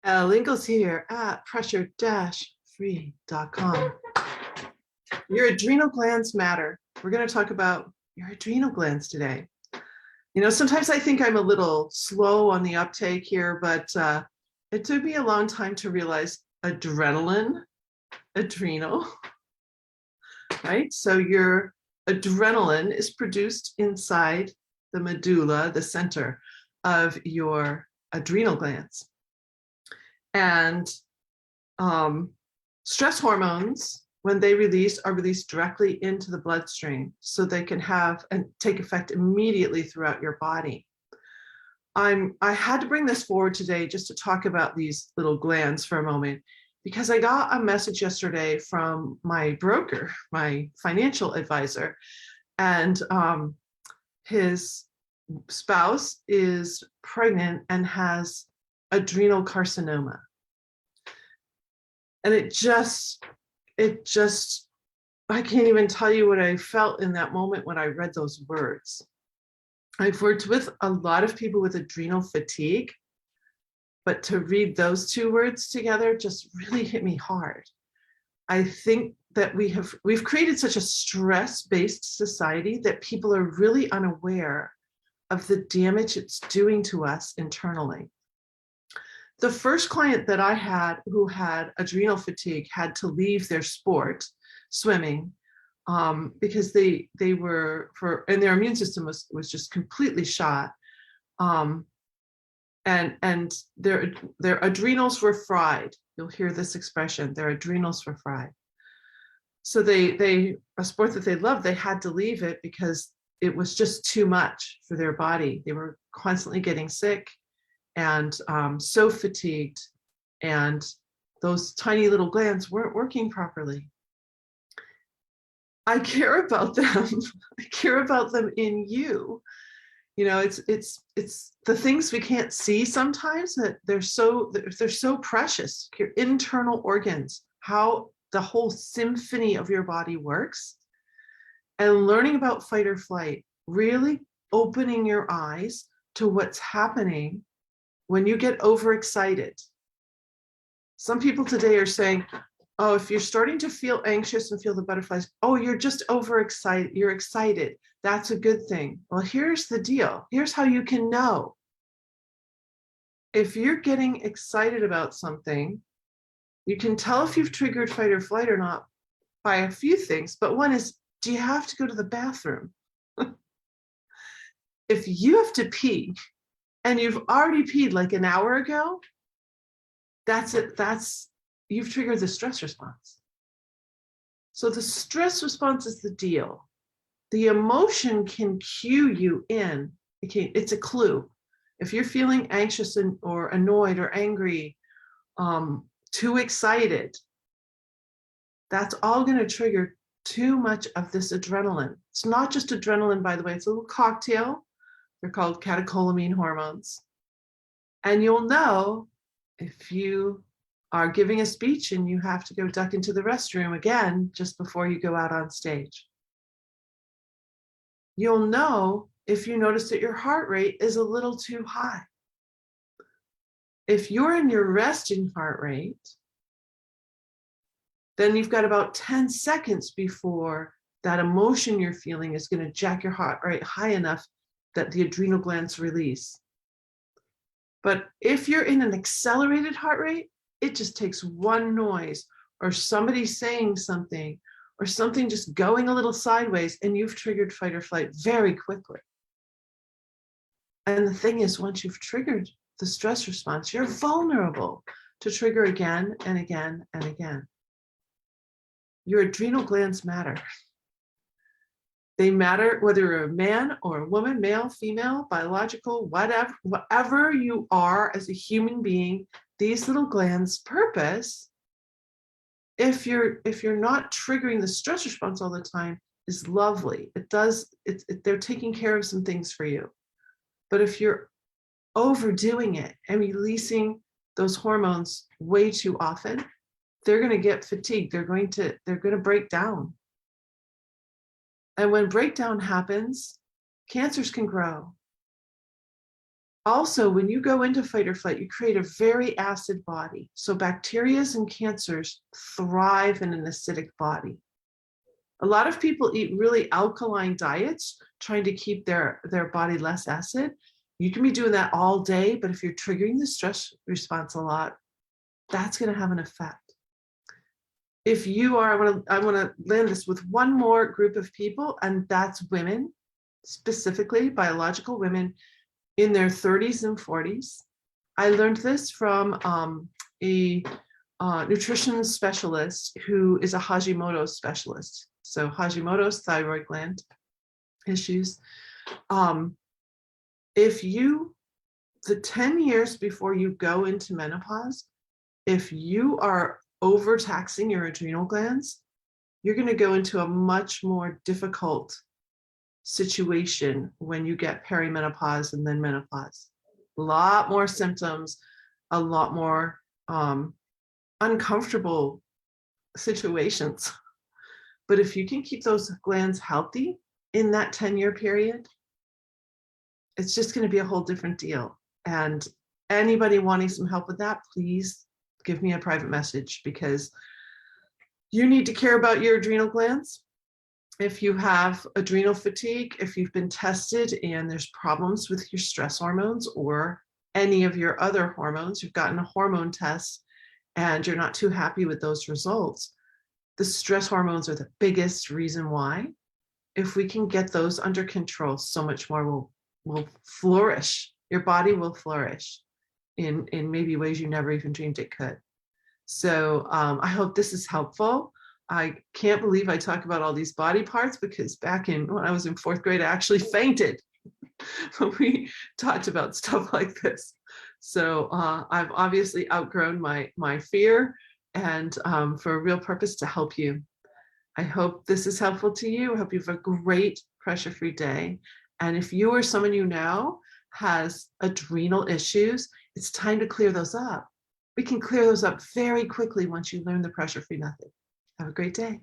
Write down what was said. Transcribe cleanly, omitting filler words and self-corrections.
Lingo's here at pressure-free.com. Your adrenal glands matter. We're going to talk about your adrenal glands today. You know, sometimes I think I'm a little slow on the uptake here, but it took me a long time to realize adrenaline, adrenal, right? So your adrenaline is produced inside the medulla, the center of your adrenal glands. And stress hormones, when they are released directly into the bloodstream so they can have and take effect immediately throughout your body. I had to bring this forward today just to talk about these little glands for a moment, because I got a message yesterday from my broker, my financial advisor, and his spouse is pregnant and has adrenal carcinoma. And it just, I can't even tell you what I felt in that moment when I read those words. I've worked with a lot of people with adrenal fatigue, but to read those two words together just really hit me hard. I think that we've created such a stress-based society that people are really unaware of the damage it's doing to us internally. The first client that I had who had adrenal fatigue had to leave their sport, swimming, because they were and their immune system was just completely shot, and their adrenals were fried. You'll hear this expression: their adrenals were fried. So a sport that they loved, they had to leave it because it was just too much for their body. They were constantly getting sick and so fatigued, and those tiny little glands weren't working properly. I care about them. I care about them in you. You know, it's the things we can't see sometimes, that they're so precious. Your internal organs, how the whole symphony of your body works, and learning about fight or flight, really opening your eyes to what's happening when you get overexcited. Some people today are saying, oh, if you're starting to feel anxious and feel the butterflies, oh, you're just overexcited, you're excited. That's a good thing. Well, here's the deal. Here's how you can know. If you're getting excited about something, you can tell if you've triggered fight or flight or not by a few things, but one is, do you have to go to the bathroom? If you have to pee, and you've already peed like an hour ago, that's it. You've triggered the stress response. So the stress response is the deal. The emotion can cue you in. It's a clue. If you're feeling anxious or annoyed or angry, too excited, that's all going to trigger too much of this adrenaline. It's not just adrenaline, by the way. It's a little cocktail. They're called catecholamine hormones. And you'll know if you are giving a speech and you have to go duck into the restroom again just before you go out on stage. You'll know if you notice that your heart rate is a little too high. If you're in your resting heart rate, then you've got about 10 seconds before that emotion you're feeling is going to jack your heart rate high enough that the adrenal glands release. But if you're in an accelerated heart rate, it just takes one noise or somebody saying something or something just going a little sideways, and you've triggered fight or flight very quickly. And the thing is, once you've triggered the stress response, you're vulnerable to trigger again and again and again. Your adrenal glands matter. They matter whether you're a man or a woman, male, female, biological, whatever you are as a human being. These little glands' purpose, if you're not triggering the stress response all the time, is lovely. They're taking care of some things for you. But if you're overdoing it and releasing those hormones way too often, they're going to get fatigued. They're going to break down. And when breakdown happens, cancers can grow. Also, when you go into fight or flight, you create a very acid body. So bacteria and cancers thrive in an acidic body. A lot of people eat really alkaline diets, trying to keep their body less acid. You can be doing that all day, but if you're triggering the stress response a lot, that's going to have an effect. If you are, I want to land this with one more group of people, and that's women, specifically biological women in their 30s and 40s. I learned this from a nutrition specialist who is a Hashimoto's specialist. So Hashimoto's, thyroid gland issues. If you, the 10 years before you go into menopause, if you are overtaxing your adrenal glands, you're going to go into a much more difficult situation when you get perimenopause and then menopause. A lot more symptoms, a lot more uncomfortable situations. But if you can keep those glands healthy in that 10-year period, it's just going to be a whole different deal. And anybody wanting some help with that, please give me a private message, because you need to care about your adrenal glands. If you have adrenal fatigue, if you've been tested and there's problems with your stress hormones or any of your other hormones, you've gotten a hormone test and you're not too happy with those results, the stress hormones are the biggest reason why. If we can get those under control, so much more will flourish. Your body will flourish in maybe ways you never even dreamed it could. So I hope this is helpful. I can't believe I talk about all these body parts, because back when I was in 4th grade, I actually fainted when we talked about stuff like this. So I've obviously outgrown my fear, and for a real purpose to help you. I hope this is helpful to you. I hope you have a great pressure-free day. And if you or someone you know has adrenal issues, it's time to clear those up. We can clear those up very quickly once you learn the pressure-free method. Have a great day.